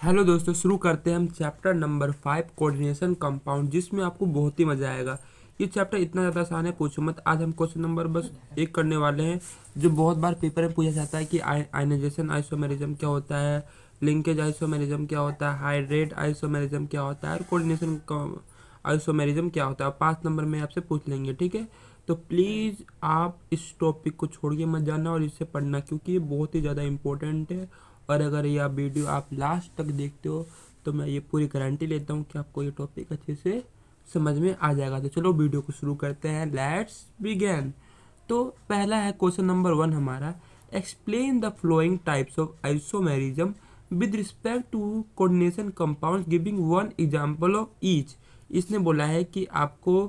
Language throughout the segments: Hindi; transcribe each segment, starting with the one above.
हेलो दोस्तों, शुरू करते हैं हम चैप्टर नंबर 5 कोऑर्डिनेशन कंपाउंड, जिसमें आपको बहुत ही मजा आएगा। ये चैप्टर इतना ज़्यादा आसान है, पूछो मत। आज हम क्वेश्चन नंबर बस एक करने वाले हैं, जो बहुत बार पेपर में पूछा जाता है कि आयनाइजेशन आइसोमेरिज्म क्या होता है, लिंकेज आइसोमेरिज्म क्या होता है, हाइड्रेट आइसोमेरिज्म क्या होता है और कोऑर्डिनेशन आइसोमेरिज्म क्या होता है। 5 नंबर में आपसे पूछ लेंगे, ठीक है। तो प्लीज़ आप इस टॉपिक को छोड़ के मत जाना और इसे पढ़ना, क्योंकि ये बहुत ही ज़्यादा इंपॉर्टेंट है। और अगर यह वीडियो आप लास्ट तक देखते हो तो मैं ये पूरी गारंटी लेता हूँ कि आपको ये टॉपिक अच्छे से समझ में आ जाएगा। तो चलो वीडियो को शुरू करते हैं, लेट्स बिगिन। तो पहला है क्वेश्चन नंबर 1 हमारा, explain the following types of isomerism with respect to coordination compounds giving one example of each. इसने बोला है कि आपको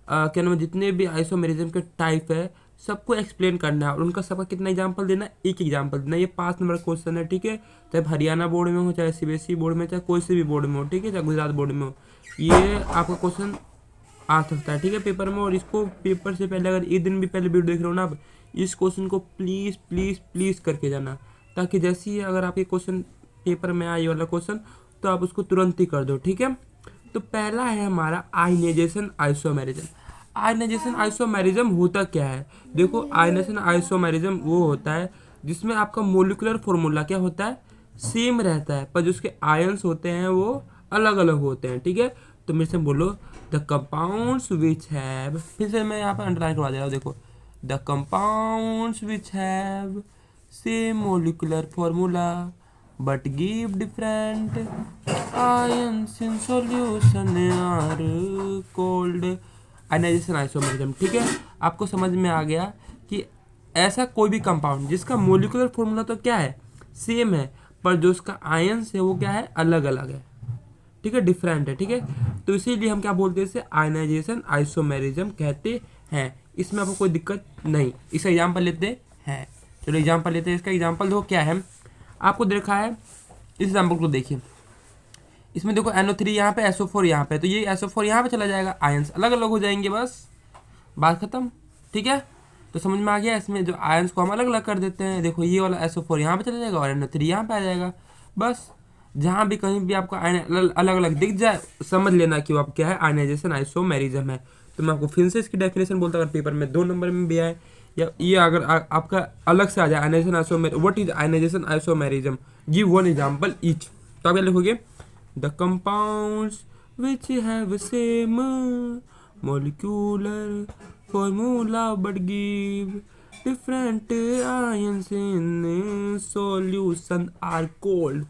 क्या नाम है, जितने भी आइसोमेरिज्म के टाइप है सबको एक्सप्लेन करना है और उनका सबका कितना एग्जांपल देना है, एक एग्जांपल देना। ये 5 नंबर क्वेश्चन है, ठीक है। चाहे हरियाणा बोर्ड में हो, चाहे सीबीएसई बोर्ड में, चाहे कोई से भी बोर्ड में हो, ठीक है, चाहे गुजरात बोर्ड में हो, ये आपका क्वेश्चन आ सकता है, ठीक है, पेपर में। और इसको पेपर से पहले, अगर एक दिन भी पहले वीडियो देख रहे हो ना आप, इस क्वेश्चन को प्लीज़ प्लीज़ प्लीज़ करके जाना, ताकि जैसे ही अगर आपके क्वेश्चन पेपर में आए वाला क्वेश्चन तो आप उसको तुरंत ही कर दो, ठीक है। तो पहला है हमारा आयनाइजेशन आइसोमेरिज्म। आयनाइजेशन आइसोमेरिज्म होता क्या है? देखो, आयनाइजेशन आइसोमेरिज्म वो होता है जिसमें आपका मोलिकुलर फॉर्मूला क्या होता है, सेम रहता है, पर जो उसके आयंस होते हैं वो अलग अलग होते हैं, ठीक है। तो मेरे से बोलो, द कंपाउंड्स विच हैव, फिर से मैं यहाँ पर अंडरलाइन करवा दे रहा हूँ, देखो, the compounds which have same molecular formula but give different ions in solution are called ionization isomerism, ठीक है। आपको समझ में आ गया कि ऐसा कोई भी कंपाउंड जिसका मोलिकुलर फॉर्मूला तो क्या है, सेम है, पर जो उसका आयंस है वो क्या है, अलग अलग है, ठीक है, डिफरेंट है, ठीक है। तो इसीलिए हम क्या बोलते हैं, इसे आयनाइजेशन आइसोमेरिज्म कहते हैं। इसमें आपको कोई दिक्कत नहीं। इसका एग्जाम्पल लेते हैं, चलो एग्जाम्पल लेते हैं। इसका एग्जाम्पल देखो क्या है, आपको देखा है, इस एग्जाम्पल को देखिए। इसमें देखो NO3 यहाँ पे, SO4 यहाँ पे, तो ये SO4 यहाँ पे चला जाएगा, आयंस अलग अलग हो जाएंगे, बस बात खत्म, ठीक है। तो समझ में आ गया। इसमें जो आयंस को हम अलग अलग कर देते हैं, देखो ये वाला SO4 यहाँ पे चला जाएगा और NO3 यहाँ पे आ जाएगा। बस जहाँ भी कहीं भी आपको आयन अलग अलग दिख जाए, समझ लेना कि वो आप क्या है, आयनाइजेशन आइसोमेरिज्म है। तो मैं आपको फिर से इसकी डेफिनेशन बोलता, अगर पेपर में 2 नंबर में भी आए, या ये अगर आपका अलग से आ जाए, ionisation isomerism, what is ionisation isomerism, give one example each. तो आप क्या लिखोगे, the compounds which have same molecular formula but give different ions in solution are called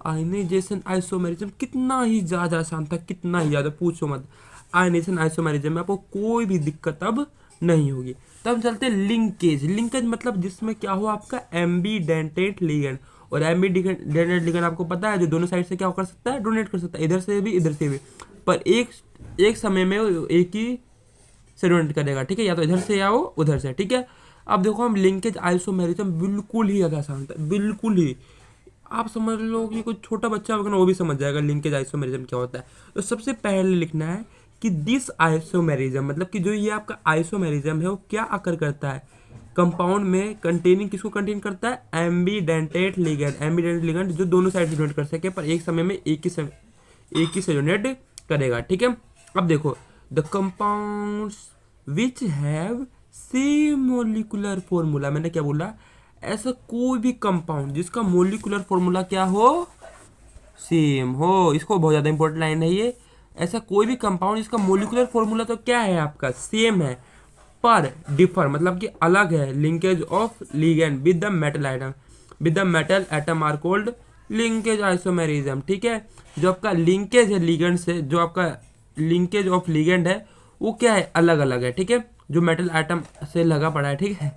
ionisation isomerism. कितना ही ज़्यादा आसान था, कितना ही ज़्यादा, पूछो मत। आयनाइजेशन आइसोमेरिज्म में आपको कोई भी दिक्कत अब नहीं होगी। तब चलते लिंकेज। लिंकेज मतलब जिसमें क्या हो, आपका एम्बीडेंटेट लिगेंड। और एम्बीडेंटेट लिगेंड आपको पता है, जो दोनों साइड से क्या कर सकता है, डोनेट कर सकता है, इधर से भी इधर से भी, पर एक समय में एक ही से डोनेट करेगा, ठीक है, या तो इधर से या वो उधर से, ठीक है। अब देखो, हम लिंकेज आइसोमेरिज्म बिल्कुल ही ज़्यादा आसान था, बिल्कुल ही। आप समझ लो कि कोई छोटा बच्चा होगा ना, वो भी समझ जाएगा लिंकेज आइसोमेरिज्म क्या होता है। तो सबसे पहले लिखना है कि दिस आइसोमेरिज्म, मतलब कि जो ये आपका आइसोमेरिज्म है वो क्या आकर करता है, कंपाउंड में कंटेनिंग, किसको कंटेन करता है, एम्बीडेंटेट लिगेंड। एम्बीडेंटेट लिगेंड जो दोनों साइड से डोनेट कर सके, पर एक समय में एक ही से डोनेट करेगा, ठीक है। अब देखो, the compounds which have same molecular formula, मैंने क्या बोला, ऐसा कोई भी कंपाउंड जिसका मोलिकुलर फॉर्मूला क्या हो, सेम हो। इसको बहुत ज़्यादा इंपॉर्टेंट लाइन है ये। ऐसा कोई भी कंपाउंड जिसका मोलिकुलर फॉर्मूला तो क्या है आपका, सेम है, पर डिफर मतलब कि अलग है, linkage of ligand with the metal item, with the metal atom are called linkage isomerism, ठीक है। जो आपका लिंकेज है लिगेंड से, जो आपका लिंकेज ऑफ लिगेंड है वो क्या है, अलग अलग है, ठीक है, जो मेटल एटम से लगा पड़ा है, ठीक है।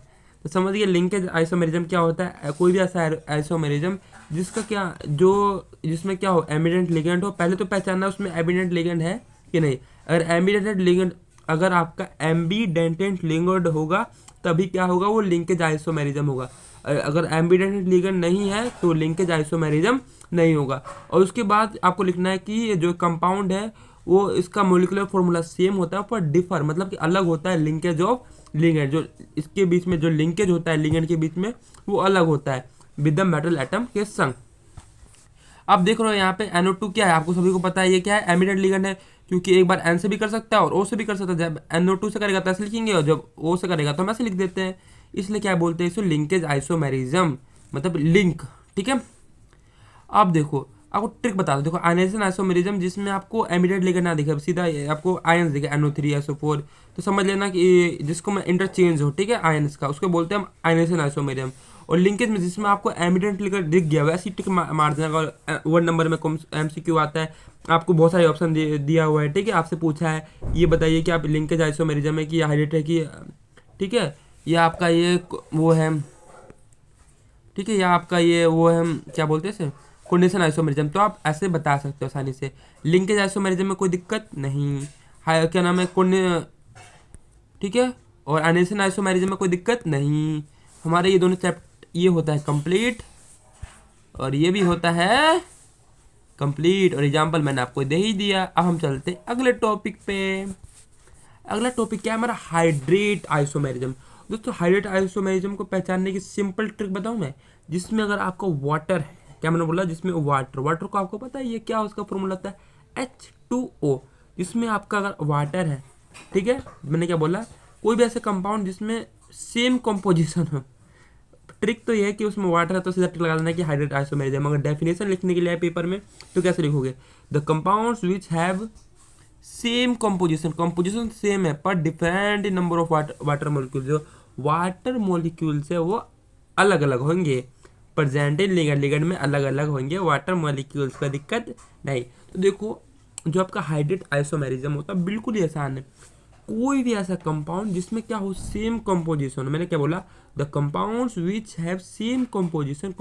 तो समझिए लिंकेज आइसोमेरिज्म क्या होता है, कोई भी ऐसा आइसोमेरिज्म जिसका क्या, जो जिसमें क्या हो, एमिडेंट लिगेंड हो। पहले तो पहचानना उसमें एमिडेंट लिगेंड है कि नहीं। अगर एमिडेंट लिगेंड, अगर आपका एम्बीडेंटेंट लिगेंड होगा तभी क्या होगा, वो लिंकेज आइसोमेरिज्म होगा। अगर एम्बीडेंटेंट लिगेंड नहीं है तो लिंकेज आइसोमेरिज्म नहीं होगा। और उसके बाद आपको लिखना है कि ये जो कंपाउंड है वो, इसका मोलिकुलर फॉर्मूला सेम होता है पर डिफर मतलब कि अलग होता है, लिंकेज ऑफ लिगेंड, जो इसके बीच में जो लिंकेज होता है लिगेंड के बीच में वो अलग होता है, विद द मेटल एटम के संग। अब देख रहे हो यहाँ पे NO2 क्या है, आपको सभी को पता है ये क्या है, एमिडेंट लिगेंड है, क्योंकि एक बार N से भी कर सकता है और O से भी कर सकता है। जब NO2 से करेगा तो ऐसे लिखेंगे और जब O से करेगा तो हम ऐसे लिख देते हैं। इसलिए क्या बोलते हैं इसको, लिंकेज आइसोमेरिज्म, मतलब लिंक। ठीक है, अब देखो आपको ट्रिक बता दो, देखो आयनाइजेशन आइसोमेरिज्म जिसमें आपको एमिडेंट लिगेंड ना दिखे, सीधा आपको आयंस दिखे NO3 SO4, तो समझ लेना कि जिसको मैं इंटरचेंज हो, ठीक है, आयंस का, उसको बोलते हैं हम आयनाइजेशन आइसोमेरिज्म। और लिंकेज में जिसमें आपको एमिडेंट लिगेंड दिख गया वैसी टिक मार देना। और 1 नंबर में MCQ आता है, आपको बहुत सारे ऑप्शन दिया हुआ है, ठीक है, आपसे पूछा है ये बताइए कि आप लिंकेज आइसोमेरिज्म है कि हाइड्रेट है कि, ठीक है, या आपका ये वो है, ठीक है, या आपका ये वो है, क्या बोलते हैं इसे, कोऑर्डिनेशन आइसोमेरिज्म। तो आप ऐसे बता सकते हो आसानी से। लिंकेज आइसोमेरिज्म में कोई दिक्कत नहीं, हाई क्या नाम है, ठीक है, और आयनाइजेशन आइसोमेरिज्म में कोई दिक्कत नहीं। हमारे ये दोनों चैप्टर ये होता है कंप्लीट और ये भी होता है कंप्लीट, और एग्जाम्पल मैंने आपको दे ही दिया। अब हम चलते हैं अगले टॉपिक पे। अगला टॉपिक क्या है हमारा, हाइड्रेट आइसोमेरिज्म। दोस्तों हाइड्रेट आइसोमेरिज्म को पहचानने की सिंपल ट्रिक बताऊं मैं, जिसमें अगर आपको वाटर है, क्या मैंने बोला, जिसमें वाटर को आपको पता है ये क्या उसका फॉर्मूला होता है, H2O। जिसमें आपका अगर वाटर है, ठीक है, मैंने क्या बोला, कोई भी ऐसे कंपाउंड जिसमें सेम कंपोजिशन हो, ट्रिक तो ये है कि उसमें वाटर है तो सीधा ट्रिक लगा देना कि हाइड्रेट आइसोमेरिज्म। अगर डेफिनेशन लिखने के लिए है पेपर में तो कैसे लिखोगे, the compounds which have same composition same है पर different in number of water molecule. जो वाटर मॉलिक्यूल्स है वो अलग अलग होंगे, प्रेजेंट इन लिगेंड में अलग अलग होंगे वाटर मॉलिक्यूल्स का, दिक्कत नहीं। तो देखो जो आपका हाइड्रेट आइसोमेरिज्म होता है बिल्कुल ही आसान है, कोई भी ऐसा कंपाउंड जिसमें क्या हो, सेम कंपोजिशन। मैंने क्या बोला, the compounds which have same composition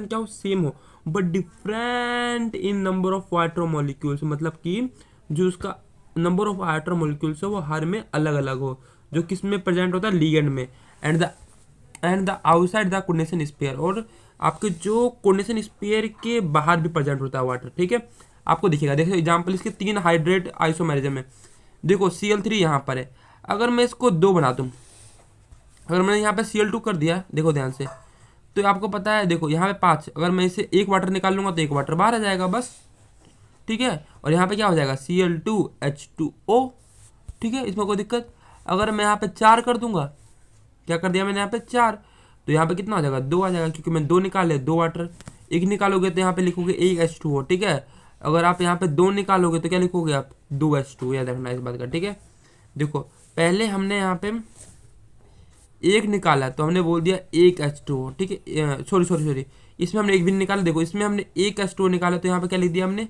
क्या हो, सेम हो, but different in number of water molecules, मतलब कि जो उसका नंबर ऑफ वाटर मॉलिक्यूल्स है वो हर में अलग अलग हो। जो किस में प्रेजेंट होता है, लिगेंड में, and the outside the coordination sphere, और आपके जो कोऑर्डिनेशन स्फीयर के बाहर भी प्रेजेंट होता है वाटर। ठीक है, आपको दिखेगा, देखो एग्जांपल इसके 3 हाइड्रेट आइसोमेरिज्म है। देखो Cl3 यहाँ पर है, अगर मैं इसको 2 बना दूँ, अगर मैंने यहाँ पे Cl2 कर दिया, देखो ध्यान से, तो आपको पता है, देखो यहाँ पे 5, अगर मैं इसे 1 वाटर निकाल लूँगा तो 1 वाटर बाहर आ जाएगा बस। ठीक है, और यहाँ पे क्या हो जाएगा, Cl2H2O। ठीक है, इसमें कोई दिक्कत। अगर मैं यहाँ पे 4 कर दूंगा, क्या कर दिया मैंने यहाँ पे 4, तो यहाँ पे कितना हो जाएगा, 2 आ जाएगा, क्योंकि मैं 2 निकाले 2 वाटर। 1 निकालोगे तो यहाँ पे लिखोगे 1H2O। ठीक है, अगर आप यहाँ पे 2 निकालोगे तो क्या लिखोगे आप, 2H2। याद रखना इस बात का। ठीक है, देखो पहले हमने यहाँ पे 1 निकाला तो हमने बोल दिया 1H2O। ठीक है, सॉरी, इसमें हमने 1 भी निकाला, देखो इसमें हमने 1H2O निकाला तो यहाँ पे क्या लिख दिया हमने,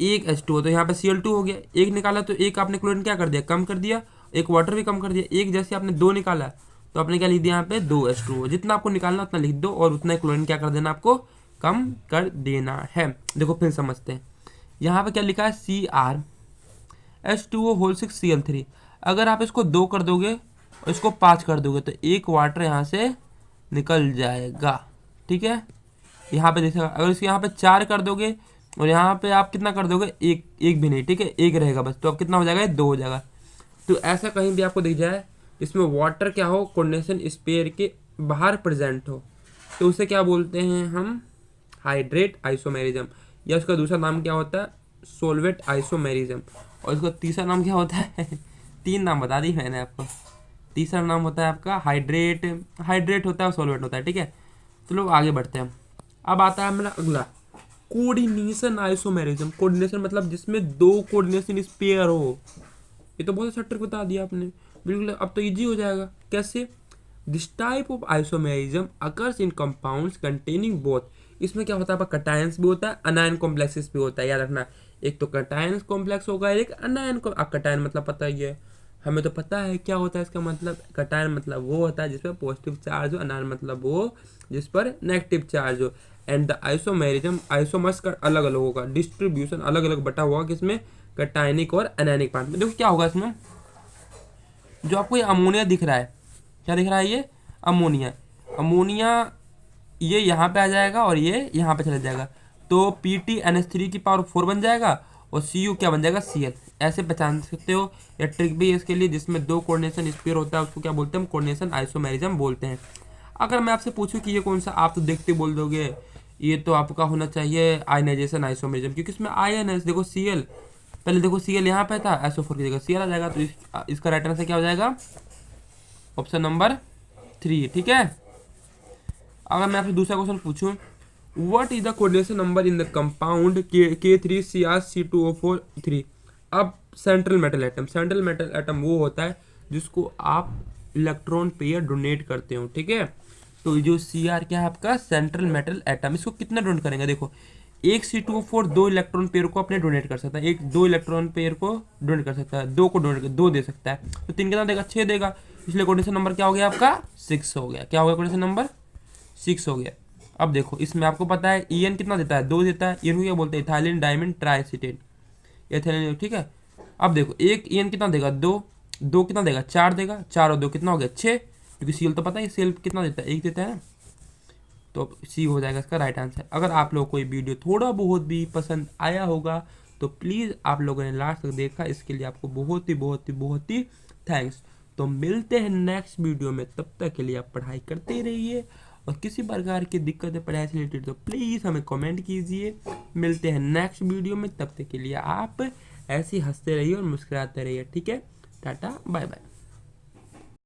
1H2O, तो यहाँ पे Cl2 हो गया। 1 निकाला तो 1 आपने क्लोरीन क्या कर दिया, कम कर दिया, 1 वाटर भी कम कर दिया। 1 जैसे आपने 2 निकाला तो आपने क्या लिख दिया यहाँ पे, 2H2O। जितना आपको निकालना उतना लिख दो और उतना क्लोरीन क्या कर देना, आपको कम कर देना है। देखो फिर समझते हैं, यहाँ पे क्या लिखा है, CrH2O होल 6 Cl3। अगर आप इसको 2 कर दोगे और इसको 5 कर दोगे तो 1 वाटर यहाँ से निकल जाएगा। ठीक है, यहाँ पे देखिएगा, अगर इसके यहाँ पे 4 कर दोगे और यहाँ पे आप कितना कर दोगे, एक भी नहीं। ठीक है, 1 रहेगा बस, तो अब कितना हो जाएगा, 2 हो जाएगा। तो ऐसा कहीं भी आपको दिख जाए इसमें वाटर क्या हो, कोऑर्डिनेशन स्फीयर के बाहर प्रेजेंट हो, तो उसे क्या बोलते हैं हम, हाइड्रेट आइसोमेरिज्म। या उसका दूसरा नाम क्या होता है, सोलवेट आइसोमेरिज्म। और इसका तीसरा नाम क्या होता है 3 नाम बता दी मैंने आपको। तीसरा नाम होता है आपका हाइड्रेट होता है और सोलवेट होता है। ठीक है, चलो आगे बढ़ते हैं। अब आता है मेरा अगला, कोऑर्डिनेशन आइसोमेरिज्म। कोऑर्डिनेशन मतलब जिसमें 2 कोऑर्डिनेशन स्पेयर हो। ये तो बहुत अच्छा ट्रिक बता दिया आपने, बिल्कुल। अब तो इजी हो जाएगा, कैसे, this type of isomerism occurs in compounds containing both. इसमें क्या होता है, आपका कटायंस भी होता है, अनायन कॉम्प्लेक्सेस भी होता है। याद रखना, एक तो कटायंस कॉम्प्लेक्स होगा, एक अनायन को। कटायन मतलब पता ही है, हमें तो पता है क्या होता है इसका मतलब। कटायन मतलब वो होता है जिस पर पॉजिटिव चार्ज हो, अनायन मतलब वो जिस पर नेगेटिव चार्ज हो। एंड द आइसोमेरिज्म, आइसोमर्स का अलग अलग होगा, डिस्ट्रीब्यूशन अलग अलग बटा हुआ, किसमें, कटायनिक और अनायनिक पार्ट में। देखो क्या होगा इसमें, जो आपको ये अमोनिया दिख रहा है, क्या दिख रहा है, ये अमोनिया ये यहाँ पे आ जाएगा और ये यहाँ पे चला जाएगा, तो PtNH3 की पावर 4 बन जाएगा और Cu क्या बन जाएगा, Cl। ऐसे पहचान सकते हो। या ट्रिक भी है इसके लिए, जिसमें 2 कोऑर्डिनेशन स्फीयर होता है उसको क्या बोलते हैं, हम कोऑर्डिनेशन आइसोमेरिज्म बोलते हैं। अगर मैं आपसे पूछूं कि ये कौन सा, आप तो देखते बोल दोगे ये तो आपका होना चाहिए आयनाइजेशन आइसोमेरिज्म, क्योंकि इसमें आयन है। देखो Cl, पहले देखो Cl यहाँ पे था, SO4 की जगह Cl आ जाएगा, तो इसका राइट आंसर क्या हो जाएगा? Option number 3। ठीक है, अगर मैं आपसे दूसरा क्वेश्चन पूछूं, what is the coordination number in the compound K3Cr C2O4 3? अब central metal atom, central metal atom वो होता है जिसको आप इलेक्ट्रॉन पेयर डोनेट करते हो। ठीक है, तो जो Cr क्या है आपका सेंट्रल मेटल एटम, इसको कितना डोनेट करेंगे? देखो, एक C2O4 दो इलेक्ट्रॉन पेयर को अपने डोनेट कर सकता है, एक दो इलेक्ट्रॉन पेयर को डोनेट कर सकता है, दो को डोनेट दो दे सकता है, तो 3 कितना देगा? 6 देगा। इसलिए कोऑर्डिनेशन नंबर क्या हो गया आपका? 6 हो गया। क्या हो गया? कोऑर्डिनेशन नंबर 6 हो गया। अब देखो, इसमें आपको पता है En कितना देता है? 2 देता है। En को क्या बोलते हैं? Ethylene diamine triacetate, ethylene. ठीक है, अब देखो, एक En कितना देगा? 2, 2 कितना देगा? 4 देगा। 4 और 2 कितना हो गया? 6, क्योंकि Cl तो पता है Cl कितना देता है? 1 देता है ना, तो सी हो जाएगा इसका राइट आंसर। अगर आप लोगों को ये वीडियो थोड़ा बहुत भी पसंद आया होगा तो प्लीज़ आप लोगों ने लास्ट तक देखा, इसके लिए आपको बहुत ही बहुत ही बहुत ही थैंक्स। तो मिलते हैं नेक्स्ट वीडियो में, तब तक के लिए आप पढ़ाई करते रहिए, और किसी प्रकार की दिक्कत है पढ़ाई से रिलेटेड तो प्लीज़ हमें कमेंट कीजिए। मिलते हैं नेक्स्ट वीडियो में, तब तक के लिए आप ऐसे ही हंसते रहिए और मुस्कुराते रहिए। ठीक है, टाटा बाय बाय।